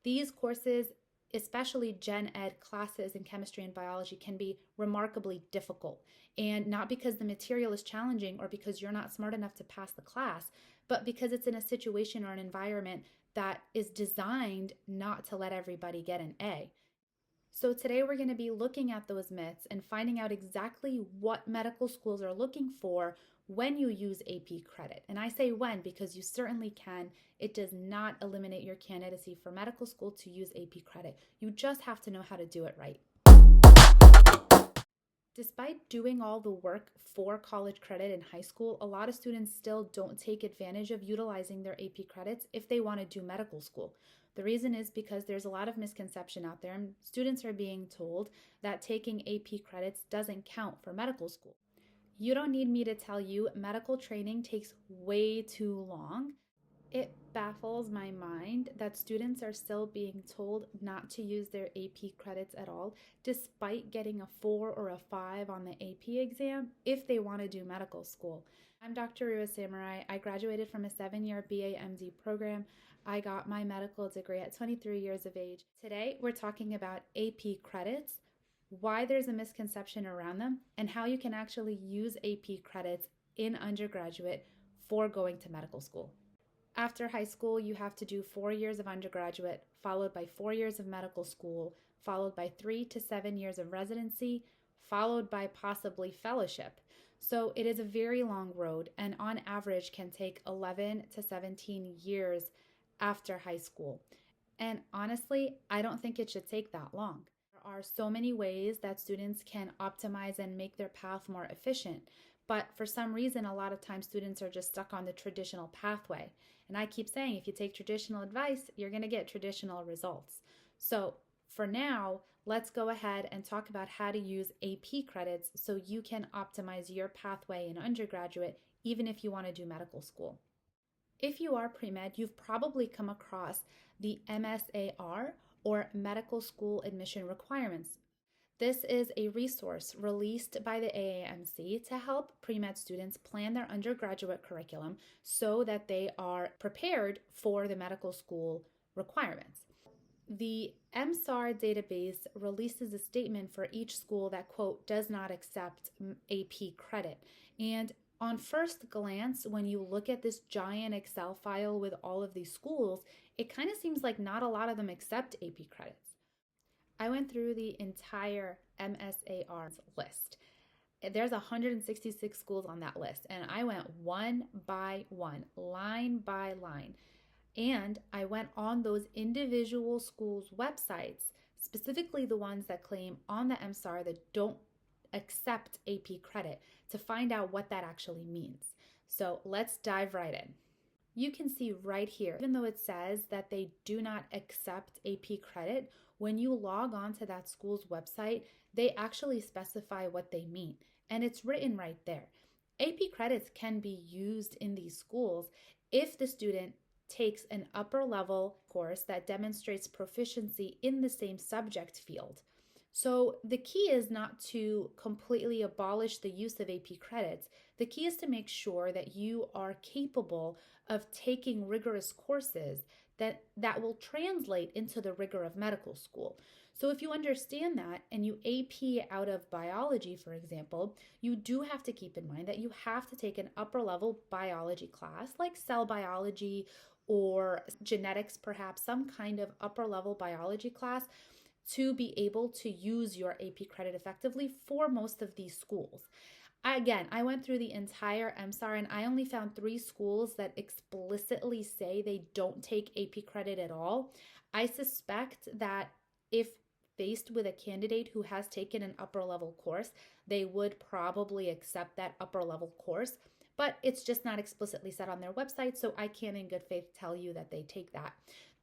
These courses, especially gen ed classes in chemistry and biology, can be remarkably difficult. And not because the material is challenging or because you're not smart enough to pass the class, but because it's in a situation or an environment that is designed not to let everybody get an A. So, today we're going to be looking at those myths and finding out exactly what medical schools are looking for when you use AP credit. And I say when because you certainly can. It does not eliminate your candidacy for medical school to use AP credit. You just have to know how to do it right. Despite doing all the work for college credit in high school, a lot of students still don't take advantage of utilizing their AP credits if they want to do medical school. The reason is because there's a lot of misconception out there, and students are being told that taking AP credits doesn't count for medical school. You don't need me to tell you medical training takes way too long. It baffles my mind that students are still being told not to use their AP credits at all, despite getting a 4 or a 5 on the AP exam if they want to do medical school. I'm Dr. Rua Samurai. I graduated from a 7-year BA MD program. I got my medical degree at 23 years of age. Today, we're talking about AP credits, why there's a misconception around them, and how you can actually use AP credits in undergraduate for going to medical school. After high school, you have to do 4 years of undergraduate, followed by 4 years of medical school, followed by 3 to 7 years of residency, followed by possibly fellowship. So it is a very long road and on average can take 11 to 17 years after high school. And honestly, I don't think it should take that long. There are so many ways that students can optimize and make their path more efficient. But for some reason, a lot of times students are just stuck on the traditional pathway. And I keep saying, if you take traditional advice, you're going to get traditional results. So for now, let's go ahead and talk about how to use AP credits so you can optimize your pathway in undergraduate, even if you want to do medical school. If you are pre-med, you've probably come across the MSAR, or Medical School Admission Requirements. This is a resource released by the AAMC to help pre-med students plan their undergraduate curriculum so that they are prepared for the medical school requirements. The MSAR database releases a statement for each school that, quote, does not accept AP credit. And on first glance, when you look at this giant Excel file with all of these schools, it kind of seems like not a lot of them accept AP credits. I went through the entire MSAR list. There's 166 schools on that list, and I went one by one, line by line. And I went on those individual schools' websites, specifically the ones that claim on the MSAR that don't accept AP credit, to find out what that actually means. So let's dive right in. You can see right here, even though it says that they do not accept AP credit, when you log on to that school's website, they actually specify what they mean. And it's written right there. AP credits can be used in these schools if the student takes an upper level course that demonstrates proficiency in the same subject field. So the key is not to completely abolish the use of AP credits. The key is to make sure that you are capable of taking rigorous courses that will translate into the rigor of medical school. So if you understand that and you AP out of biology, for example, you do have to keep in mind that you have to take an upper level biology class like cell biology or genetics, perhaps some kind of upper level biology class, to be able to use your AP credit effectively for most of these schools. I went through the entire MSAR and I only found 3 schools that explicitly say they don't take AP credit at all. I suspect that if faced with a candidate who has taken an upper level course, they would probably accept that upper level course, but it's just not explicitly said on their website, so I can't in good faith tell you that they take that.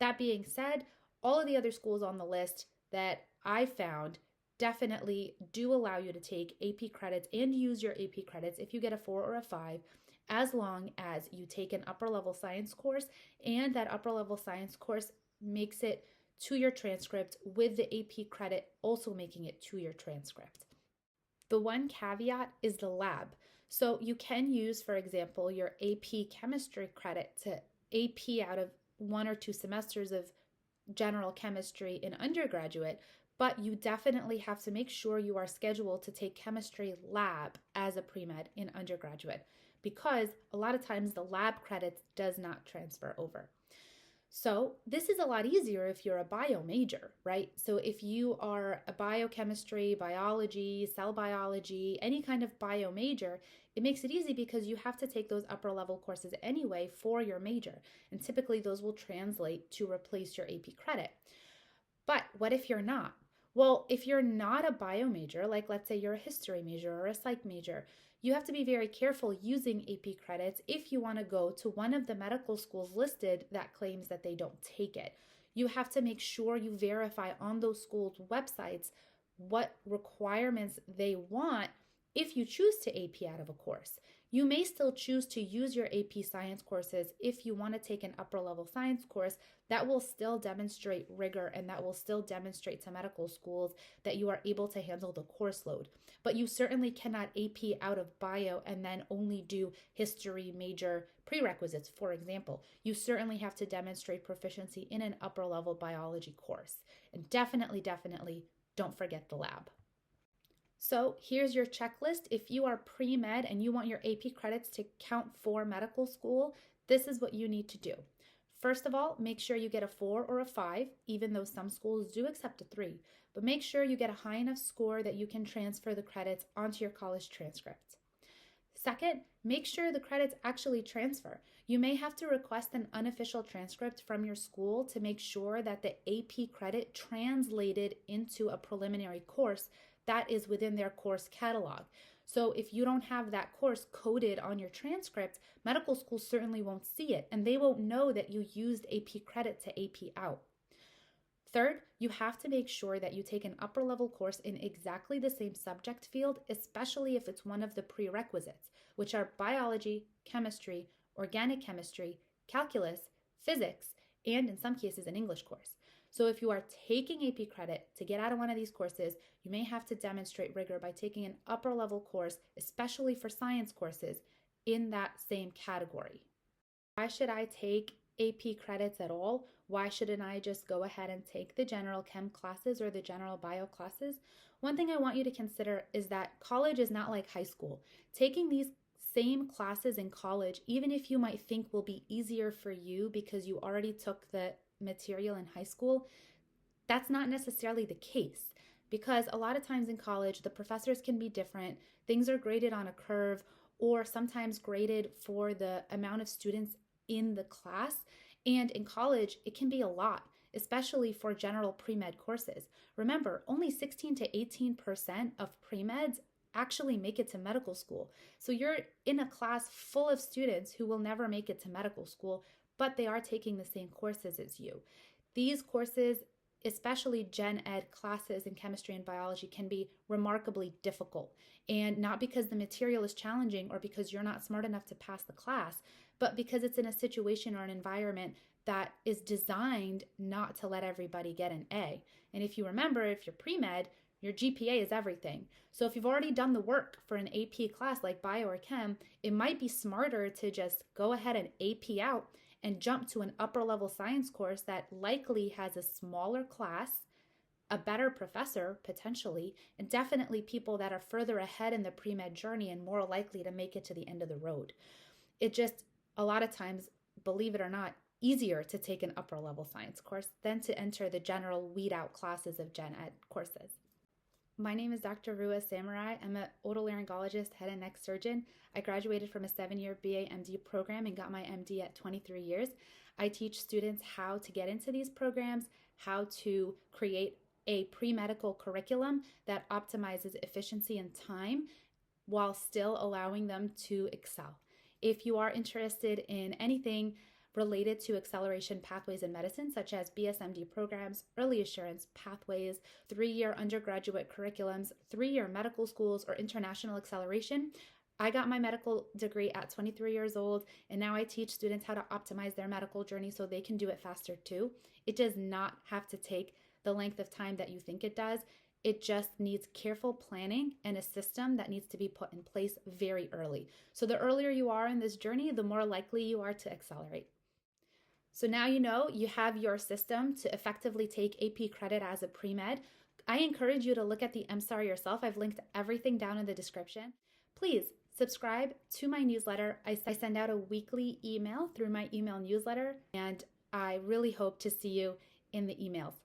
That being said, all of the other schools on the list that I found definitely do allow you to take AP credits and use your AP credits if you get a 4 or a 5, as long as you take an upper level science course and that upper level science course makes it to your transcript, with the AP credit also making it to your transcript. The one caveat is the lab. So you can use, for example, your AP chemistry credit to AP out of 1 or 2 semesters of general chemistry in undergraduate, but you definitely have to make sure you are scheduled to take chemistry lab as a pre-med in undergraduate, because a lot of times the lab credits does not transfer over. So this is a lot easier if you're a bio major, right? So if you are a biochemistry, biology, cell biology, any kind of bio major, it makes it easy because you have to take those upper level courses anyway for your major. And typically those will translate to replace your AP credit. But what if you're not? Well, if you're not a bio major, like let's say you're a history major or a psych major, you have to be very careful using AP credits if you want to go to one of the medical schools listed that claims that they don't take it. You have to make sure you verify on those schools' websites what requirements they want if you choose to AP out of a course. You may still choose to use your AP science courses if you want to take an upper level science course that will still demonstrate rigor and that will still demonstrate to medical schools that you are able to handle the course load. But you certainly cannot AP out of bio and then only do history major prerequisites, for example. You certainly have to demonstrate proficiency in an upper level biology course. And definitely don't forget the lab. So here's your checklist. If you are pre-med and you want your AP credits to count for medical school, this is what you need to do. First of all, make sure you get a 4 or a 5, even though some schools do accept a 3. But make sure you get a high enough score that you can transfer the credits onto your college transcript. Second, make sure the credits actually transfer. You may have to request an unofficial transcript from your school to make sure that the AP credit translated into a preliminary course that is within their course catalog. So if you don't have that course coded on your transcript, medical schools certainly won't see it, and they won't know that you used AP credit to AP out. Third, you have to make sure that you take an upper level course in exactly the same subject field, especially if it's one of the prerequisites, which are biology, chemistry, organic chemistry, calculus, physics, and in some cases an English course. So if you are taking AP credit to get out of one of these courses, you may have to demonstrate rigor by taking an upper level course, especially for science courses, in that same category. Why should I take AP credits at all? Why shouldn't I just go ahead and take the general chem classes or the general bio classes? One thing I want you to consider is that college is not like high school. Taking these same classes in college, even if you might think will be easier for you because you already took the material in high school, that's not necessarily the case, because a lot of times in college the professors can be different. Things are graded on a curve or sometimes graded for the amount of students in the class, and in college it can be a lot, especially for general pre-med courses. Remember, only 16 to 18% of pre-meds actually make it to medical school. So you're in a class full of students who will never make it to medical school, but they are taking the same courses as you. These courses, especially gen ed classes in chemistry and biology, can be remarkably difficult. And not because the material is challenging or because you're not smart enough to pass the class, but because it's in a situation or an environment that is designed not to let everybody get an A. And if you remember, if you're pre-med, your GPA is everything. So if you've already done the work for an AP class like bio or chem, it might be smarter to just go ahead and AP out and jump to an upper level science course that likely has a smaller class, a better professor potentially, and definitely people that are further ahead in the pre-med journey and more likely to make it to the end of the road. It just, a lot of times, believe it or not, easier to take an upper level science course than to enter the general weed out classes of gen ed courses. My name is Dr. Rua Samurai. I'm an otolaryngologist, head and neck surgeon. I graduated from a 7-year BA MD program and got my MD at 23 years. I teach students how to get into these programs, how to create a pre-medical curriculum that optimizes efficiency and time while still allowing them to excel. If you are interested in anything related to acceleration pathways in medicine, such as BSMD programs, early assurance pathways, 3-year undergraduate curriculums, 3-year medical schools, or international acceleration. I got my medical degree at 23 years old, and now I teach students how to optimize their medical journey so they can do it faster too. It does not have to take the length of time that you think it does. It just needs careful planning and a system that needs to be put in place very early. So the earlier you are in this journey, the more likely you are to accelerate. So now you know you have your system to effectively take AP credit as a pre-med. I encourage you to look at the MSAR yourself. I've linked everything down in the description. Please subscribe to my newsletter. I send out a weekly email through my email newsletter, and I really hope to see you in the emails.